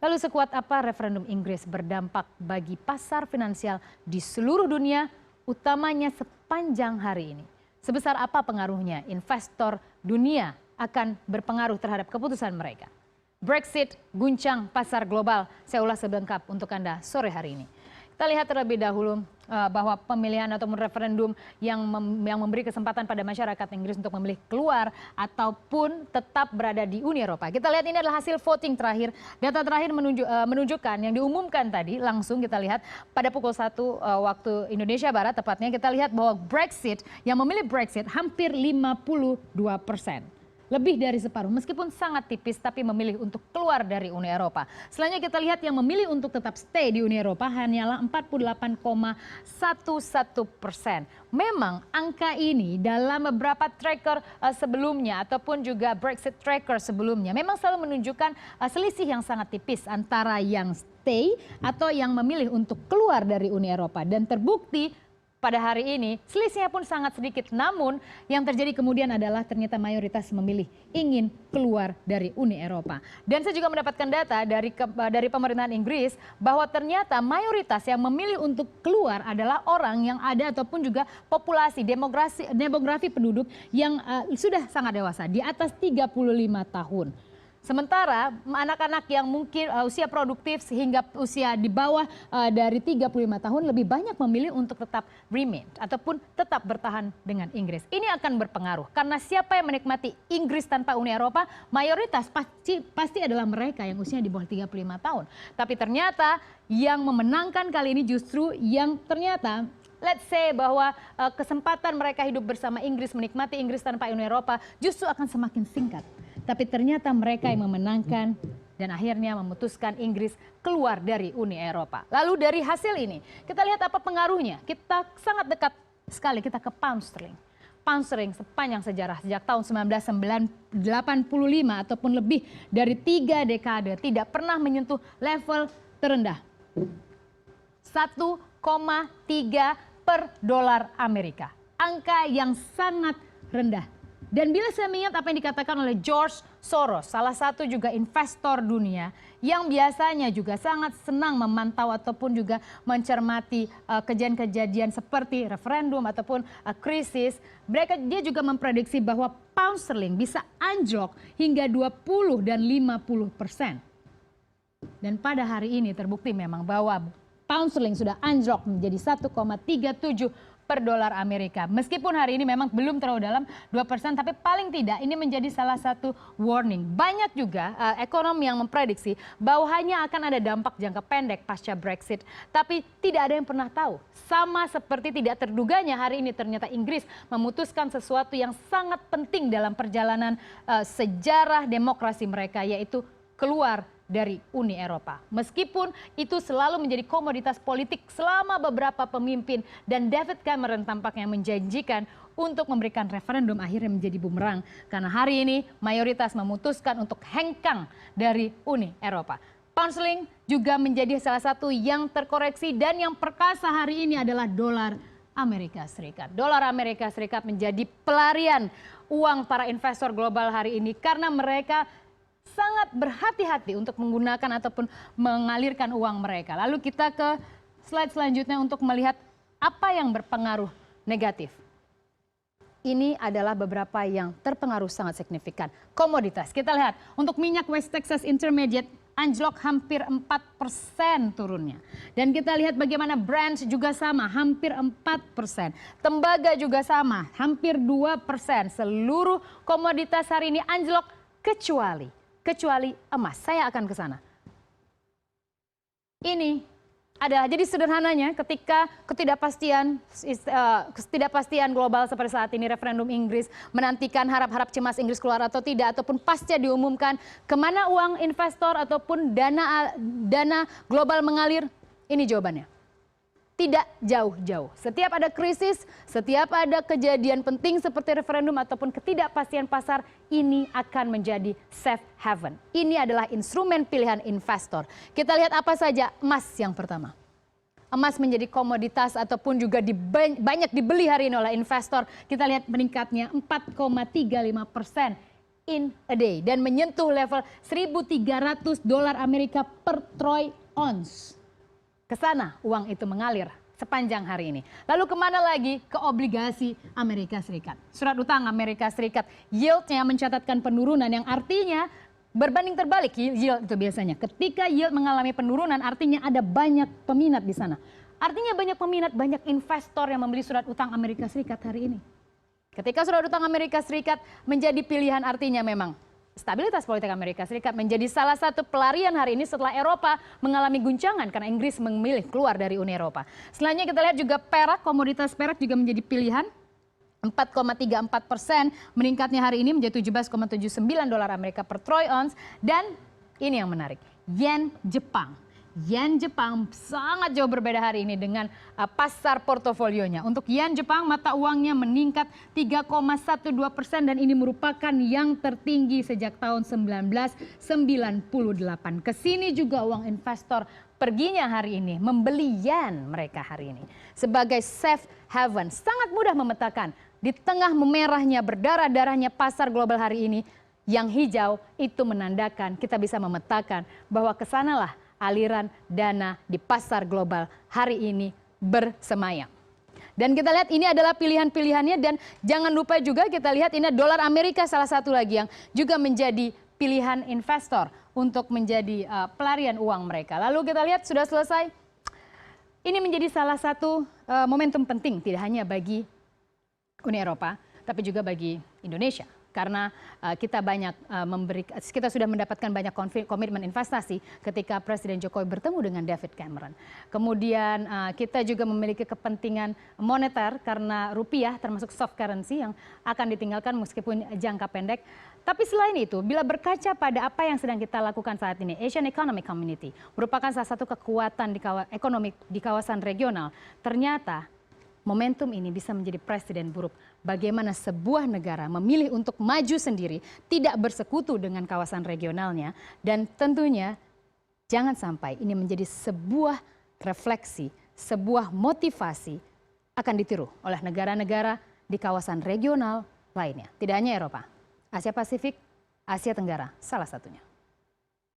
Lalu sekuat apa referendum Inggris berdampak bagi pasar finansial di seluruh dunia, utamanya sepanjang hari ini? Sebesar apa pengaruhnya investor dunia akan berpengaruh terhadap keputusan mereka? Brexit guncang pasar global. Saya ulas selengkap untuk Anda sore hari ini. Kita lihat terlebih dahulu bahwa pemilihan ataupun referendum yang memberi kesempatan pada masyarakat Inggris untuk memilih keluar ataupun tetap berada di Uni Eropa. Kita lihat ini adalah hasil voting terakhir. Data terakhir menunjukkan yang diumumkan tadi langsung kita lihat pada pukul 1 waktu Indonesia Barat tepatnya kita lihat bahwa Brexit yang memilih Brexit hampir 52%. Lebih dari separuh, meskipun sangat tipis, tapi memilih untuk keluar dari Uni Eropa. Selanjutnya kita lihat yang memilih untuk tetap stay di Uni Eropa hanyalah 48,11%. Memang angka ini dalam beberapa tracker sebelumnya ataupun juga Brexit tracker sebelumnya memang selalu menunjukkan selisih yang sangat tipis antara yang stay atau yang memilih untuk keluar dari Uni Eropa. Dan terbukti pada hari ini selisihnya pun sangat sedikit, namun yang terjadi kemudian adalah ternyata mayoritas memilih ingin keluar dari Uni Eropa. Dan saya juga mendapatkan data dari pemerintahan Inggris bahwa ternyata mayoritas yang memilih untuk keluar adalah orang yang ada ataupun juga populasi demografi penduduk yang sudah sangat dewasa di atas 35 tahun. Sementara anak-anak yang mungkin usia produktif sehingga usia di bawah dari 35 tahun lebih banyak memilih untuk tetap remain ataupun tetap bertahan dengan Inggris. Ini akan berpengaruh karena siapa yang menikmati Inggris tanpa Uni Eropa mayoritas pasti adalah mereka yang usianya di bawah 35 tahun. Tapi ternyata yang memenangkan kali ini justru yang ternyata let's say bahwa kesempatan mereka hidup bersama Inggris, menikmati Inggris tanpa Uni Eropa justru akan semakin singkat. Tapi ternyata mereka yang memenangkan dan akhirnya memutuskan Inggris keluar dari Uni Eropa. Lalu dari hasil ini, kita lihat apa pengaruhnya. Kita sangat dekat sekali kita ke pound sterling. Pound sterling sepanjang sejarah sejak tahun 1985 ataupun lebih dari 3 dekade tidak pernah menyentuh level terendah. 1,3 per dolar Amerika. Angka yang sangat rendah. Dan bila saya mengingat apa yang dikatakan oleh George Soros, salah satu juga investor dia biasanya juga sangat senang memantau ataupun juga mencermati kejadian-kejadian seperti referendum ataupun krisis, dia juga memprediksi bahwa pound sterling bisa anjlok hingga 20 dan 50%. Dan pada hari ini terbukti memang bahwa pound sterling sudah anjlok menjadi 1,37 per dolar Amerika. Meskipun hari ini memang belum terlalu dalam 2%, tapi paling tidak ini menjadi salah satu warning. Banyak juga ekonom yang memprediksi bahwa hanya akan ada dampak jangka pendek pasca Brexit, tapi tidak ada yang pernah tahu. Sama seperti tidak terduganya hari ini ternyata Inggris memutuskan sesuatu yang sangat penting dalam perjalanan sejarah demokrasi mereka, yaitu keluar dari Uni Eropa. Meskipun itu selalu menjadi komoditas politik selama beberapa pemimpin dan David Cameron tampaknya menjanjikan untuk memberikan referendum akhirnya menjadi bumerang karena hari ini mayoritas memutuskan untuk hengkang dari Uni Eropa. Pound sterling juga menjadi salah satu yang terkoreksi dan yang perkasa hari ini adalah dolar Amerika Serikat. Dolar Amerika Serikat menjadi pelarian uang para investor global hari ini karena mereka sangat berhati-hati untuk menggunakan ataupun mengalirkan uang mereka. Lalu kita ke slide selanjutnya untuk melihat apa yang berpengaruh negatif. Ini adalah beberapa yang terpengaruh sangat signifikan. Komoditas, kita lihat untuk minyak West Texas Intermediate anjlok hampir 4% turunnya. Dan kita lihat bagaimana Brent juga sama, hampir 4%. Tembaga juga sama, hampir 2%. Seluruh komoditas hari ini anjlok kecuali emas. Saya akan ke sana. Ini adalah jadi sederhananya ketika ketidakpastian global seperti saat ini referendum Inggris menantikan harap-harap cemas Inggris keluar atau tidak ataupun pasca diumumkan kemana uang investor ataupun dana global mengalir, ini jawabannya. Tidak jauh-jauh. Setiap ada krisis, setiap ada kejadian penting seperti referendum ataupun ketidakpastian pasar, ini akan menjadi safe haven. Ini adalah instrumen pilihan investor. Kita lihat apa saja. Emas yang pertama. Emas menjadi komoditas ataupun juga banyak dibeli hari ini oleh investor. Kita lihat meningkatnya 4,35%. in a day dan menyentuh level 1.300 dolar Amerika per troy ounce. Kesana uang itu mengalir sepanjang hari ini. Lalu kemana lagi? Ke obligasi Amerika Serikat. Surat utang Amerika Serikat yieldnya mencatatkan penurunan yang artinya berbanding terbalik yield itu biasanya. Ketika yield mengalami penurunan artinya ada banyak peminat di sana. Artinya banyak peminat, banyak investor yang membeli surat utang Amerika Serikat hari ini. Ketika surat utang Amerika Serikat menjadi pilihan artinya memang stabilitas politik Amerika Serikat menjadi salah satu pelarian hari ini setelah Eropa mengalami guncangan karena Inggris memilih keluar dari Uni Eropa. Selanjutnya kita lihat juga perak, komoditas perak juga menjadi pilihan. 4,34%, meningkatnya hari ini menjadi 17,79 dolar Amerika per troy ounce. Dan ini yang menarik, yen Jepang. Yen Jepang sangat jauh berbeda hari ini dengan pasar portofolionya. Untuk yen Jepang mata uangnya meningkat 3,12% dan ini merupakan yang tertinggi sejak tahun 1998. Kesini juga uang investor perginya hari ini, membeli yen mereka hari ini. Sebagai safe haven, sangat mudah memetakan. Di tengah memerahnya, berdarah-darahnya pasar global hari ini, yang hijau itu menandakan kita bisa memetakan bahwa kesanalah aliran dana di pasar global hari ini bersemayam. Dan kita lihat ini adalah pilihan-pilihannya dan jangan lupa juga kita lihat ini dolar Amerika salah satu lagi yang juga menjadi pilihan investor untuk menjadi pelarian uang mereka. Lalu kita lihat sudah selesai. Ini menjadi salah satu momentum penting tidak hanya bagi Uni Eropa tapi juga bagi Indonesia. Karena kita sudah mendapatkan banyak komitmen investasi ketika Presiden Jokowi bertemu dengan David Cameron. Kemudian kita juga memiliki kepentingan moneter karena rupiah termasuk soft currency yang akan ditinggalkan meskipun jangka pendek. Tapi selain itu, bila berkaca pada apa yang sedang kita lakukan saat ini, Asian Economic Community merupakan salah satu kekuatan ekonomi di kawasan regional. Ternyata momentum ini bisa menjadi presiden buruk. Bagaimana sebuah negara memilih untuk maju sendiri, tidak bersekutu dengan kawasan regionalnya, dan tentunya jangan sampai ini menjadi sebuah refleksi, sebuah motivasi akan ditiru oleh negara-negara di kawasan regional lainnya. Tidak hanya Eropa, Asia Pasifik, Asia Tenggara salah satunya.